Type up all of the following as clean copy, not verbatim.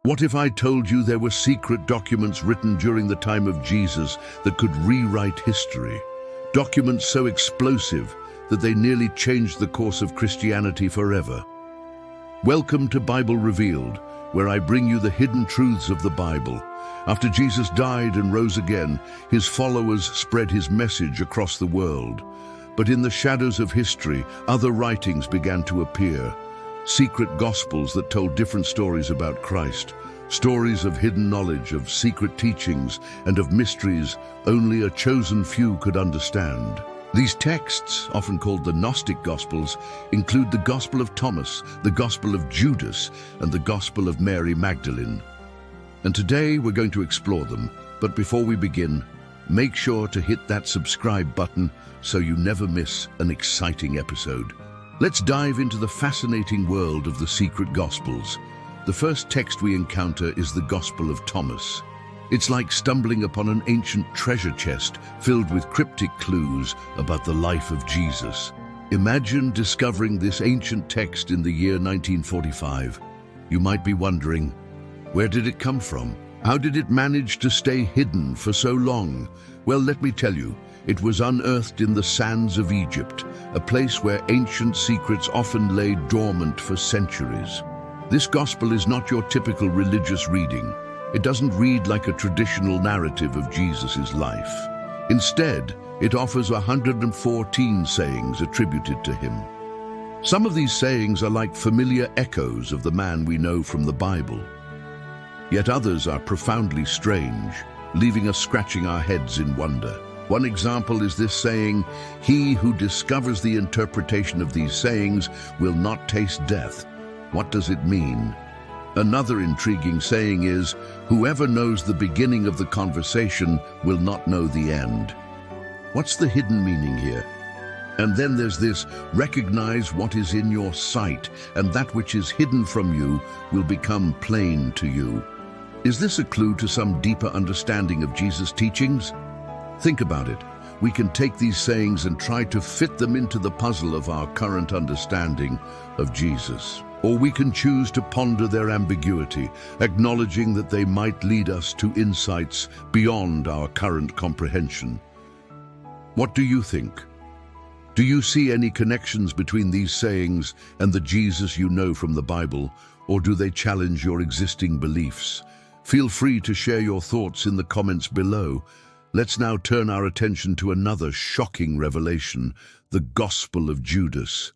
What if I told you there were secret documents written during the time of Jesus that could rewrite history? Documents so explosive that they nearly changed the course of Christianity forever. Welcome to Bible Revealed, where I bring you the hidden truths of the Bible. After Jesus died and rose again, his followers spread his message across the world. But in the shadows of history, other writings began to appear. Secret gospels that told different stories about Christ. Stories of hidden knowledge, of secret teachings, and of mysteries only a chosen few could understand. These texts, often called the Gnostic Gospels, include the Gospel of Thomas, the Gospel of Judas, and the Gospel of Mary Magdalene. And today we're going to explore them, but before we begin, make sure to hit that subscribe button so you never miss an exciting episode. Let's dive into the fascinating world of the secret Gospels. The first text we encounter is the Gospel of Thomas. It's like stumbling upon an ancient treasure chest filled with cryptic clues about the life of Jesus. Imagine discovering this ancient text in the year 1945. You might be wondering, where did it come from? How did it manage to stay hidden for so long? Well, let me tell you, it was unearthed in the sands of Egypt, a place where ancient secrets often lay dormant for centuries. This gospel is not your typical religious reading. It doesn't read like a traditional narrative of Jesus' life. Instead, it offers 114 sayings attributed to him. Some of these sayings are like familiar echoes of the man we know from the Bible. Yet others are profoundly strange, leaving us scratching our heads in wonder. One example is this saying, "He who discovers the interpretation of these sayings will not taste death." What does it mean? Another intriguing saying is, "Whoever knows the beginning of the conversation will not know the end." What's the hidden meaning here? And then there's this, "Recognize what is in your sight, and that which is hidden from you will become plain to you." Is this a clue to some deeper understanding of Jesus' teachings? Think about it. We can take these sayings and try to fit them into the puzzle of our current understanding of Jesus. Or we can choose to ponder their ambiguity, acknowledging that they might lead us to insights beyond our current comprehension. What do you think? Do you see any connections between these sayings and the Jesus you know from the Bible, or do they challenge your existing beliefs? Feel free to share your thoughts in the comments below. Let's now turn our attention to another shocking revelation, the Gospel of Judas.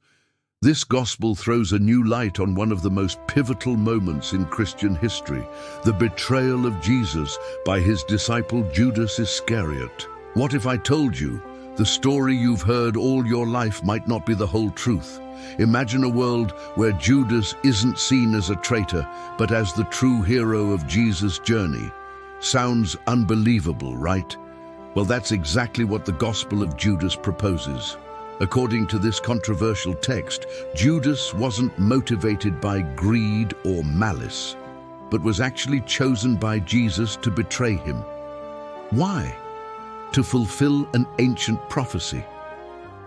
This gospel throws a new light on one of the most pivotal moments in Christian history, the betrayal of Jesus by his disciple Judas Iscariot. What if I told you the story you've heard all your life might not be the whole truth? Imagine a world where Judas isn't seen as a traitor, but as the true hero of Jesus' journey. Sounds unbelievable, right? Well, that's exactly what the Gospel of Judas proposes. According to this controversial text, Judas wasn't motivated by greed or malice, but was actually chosen by Jesus to betray him. Why? To fulfill an ancient prophecy.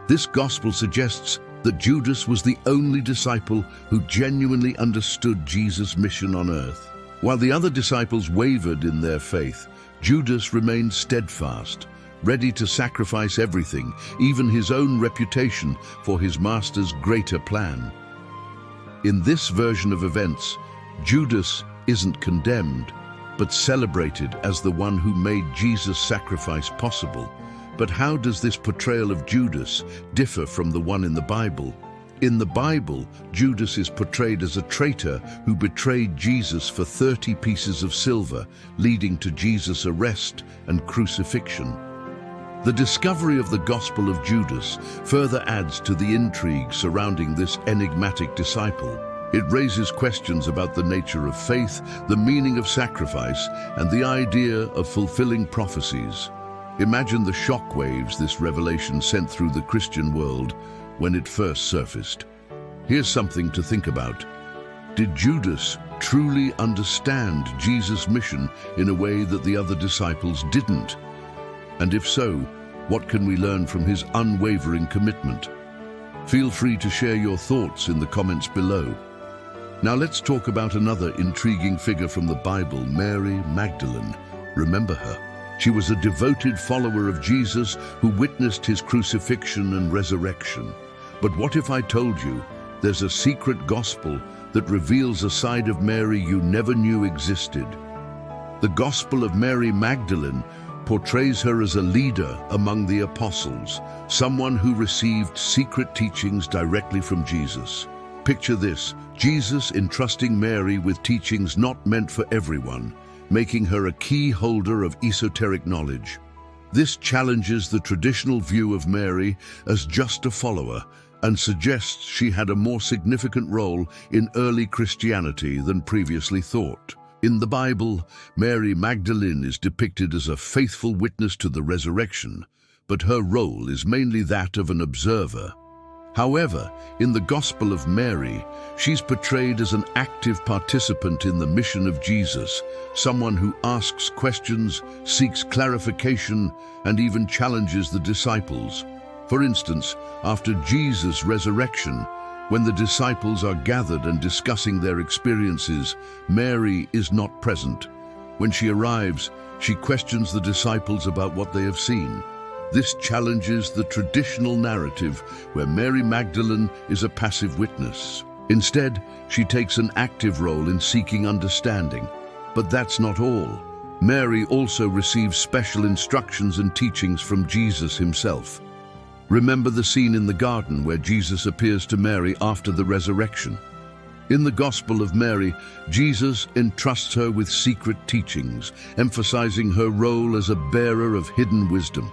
This gospel suggests that Judas was the only disciple who genuinely understood Jesus' mission on earth. While the other disciples wavered in their faith, Judas remained steadfast, ready to sacrifice everything, even his own reputation, for his master's greater plan. In this version of events, Judas isn't condemned, but celebrated as the one who made Jesus' sacrifice possible. But how does this portrayal of Judas differ from the one in the Bible? In the Bible, Judas is portrayed as a traitor who betrayed Jesus for 30 pieces of silver, leading to Jesus' arrest and crucifixion. The discovery of the Gospel of Judas further adds to the intrigue surrounding this enigmatic disciple. It raises questions about the nature of faith, the meaning of sacrifice, and the idea of fulfilling prophecies. Imagine the shockwaves this revelation sent through the Christian world when it first surfaced. Here's something to think about. Did Judas truly understand Jesus' mission in a way that the other disciples didn't? And if so, what can we learn from his unwavering commitment? Feel free to share your thoughts in the comments below. Now let's talk about another intriguing figure from the Bible, Mary Magdalene. Remember her? She was a devoted follower of Jesus who witnessed his crucifixion and resurrection. But what if I told you there's a secret gospel that reveals a side of Mary you never knew existed? The Gospel of Mary Magdalene portrays her as a leader among the apostles, someone who received secret teachings directly from Jesus. Picture this, Jesus entrusting Mary with teachings not meant for everyone, making her a key holder of esoteric knowledge. This challenges the traditional view of Mary as just a follower and suggests she had a more significant role in early Christianity than previously thought. In the Bible, Mary Magdalene is depicted as a faithful witness to the resurrection, but her role is mainly that of an observer. However, in the Gospel of Mary, she's portrayed as an active participant in the mission of Jesus, someone who asks questions, seeks clarification, and even challenges the disciples. For instance, after Jesus' resurrection, when the disciples are gathered and discussing their experiences, Mary is not present. When she arrives, she questions the disciples about what they have seen. This challenges the traditional narrative where Mary Magdalene is a passive witness. Instead, she takes an active role in seeking understanding. But that's not all. Mary also receives special instructions and teachings from Jesus himself. Remember the scene in the garden where Jesus appears to Mary after the resurrection. In the Gospel of Mary, Jesus entrusts her with secret teachings, emphasizing her role as a bearer of hidden wisdom.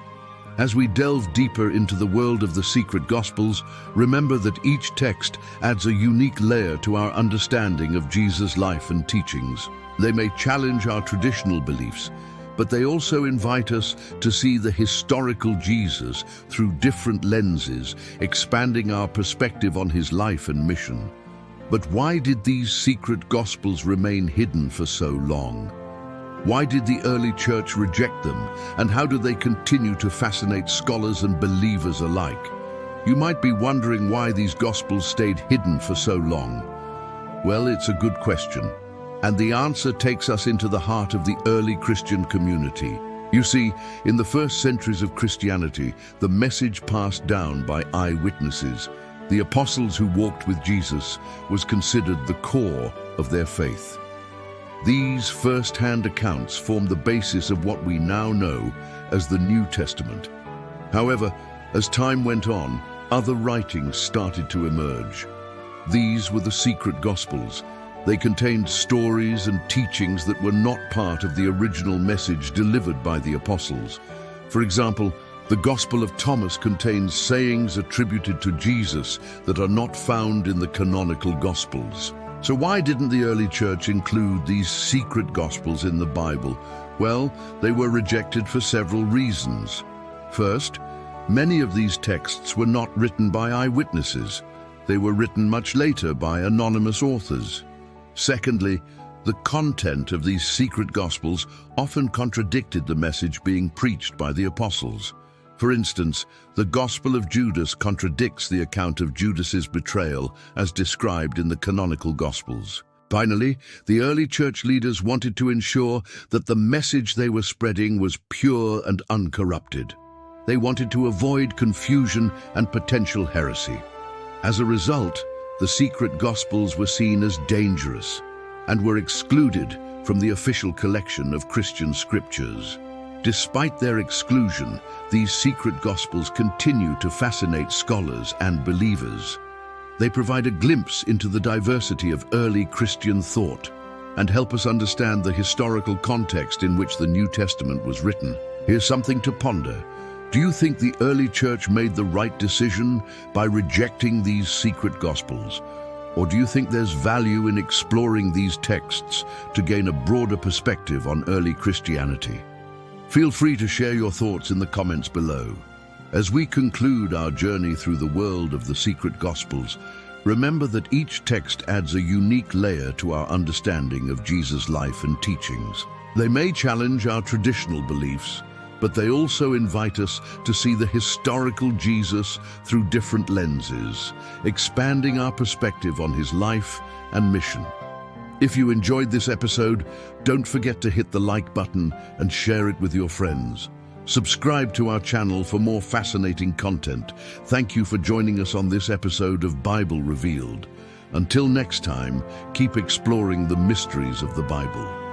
As we delve deeper into the world of the secret Gospels, remember that each text adds a unique layer to our understanding of Jesus' life and teachings. They may challenge our traditional beliefs, but they also invite us to see the historical Jesus through different lenses, expanding our perspective on his life and mission. But why did these secret Gospels remain hidden for so long? Why did the early church reject them, and how do they continue to fascinate scholars and believers alike? You might be wondering why these Gospels stayed hidden for so long. Well, it's a good question, and the answer takes us into the heart of the early Christian community. You see, in the first centuries of Christianity, the message passed down by eyewitnesses. The apostles who walked with Jesus was considered the core of their faith. These first-hand accounts form the basis of what we now know as the New Testament. However, as time went on, other writings started to emerge. These were the secret Gospels. They contained stories and teachings that were not part of the original message delivered by the apostles. For example, the Gospel of Thomas contains sayings attributed to Jesus that are not found in the canonical Gospels. So why didn't the early church include these secret Gospels in the Bible? Well, they were rejected for several reasons. First, many of these texts were not written by eyewitnesses. They were written much later by anonymous authors. Secondly, the content of these secret Gospels often contradicted the message being preached by the apostles. For instance, the Gospel of Judas contradicts the account of Judas's betrayal as described in the canonical Gospels. Finally, the early church leaders wanted to ensure that the message they were spreading was pure and uncorrupted. They wanted to avoid confusion and potential heresy. As a result, the secret Gospels were seen as dangerous and were excluded from the official collection of Christian scriptures. Despite their exclusion, these secret Gospels continue to fascinate scholars and believers. They provide a glimpse into the diversity of early Christian thought and help us understand the historical context in which the New Testament was written. Here's something to ponder. Do you think the early church made the right decision by rejecting these secret Gospels? Or do you think there's value in exploring these texts to gain a broader perspective on early Christianity? Feel free to share your thoughts in the comments below. As we conclude our journey through the world of the secret Gospels, remember that each text adds a unique layer to our understanding of Jesus' life and teachings. They may challenge our traditional beliefs, but they also invite us to see the historical Jesus through different lenses, expanding our perspective on his life and mission. If you enjoyed this episode, don't forget to hit the like button and share it with your friends. Subscribe to our channel for more fascinating content. Thank you for joining us on this episode of Bible Revealed. Until next time, keep exploring the mysteries of the Bible.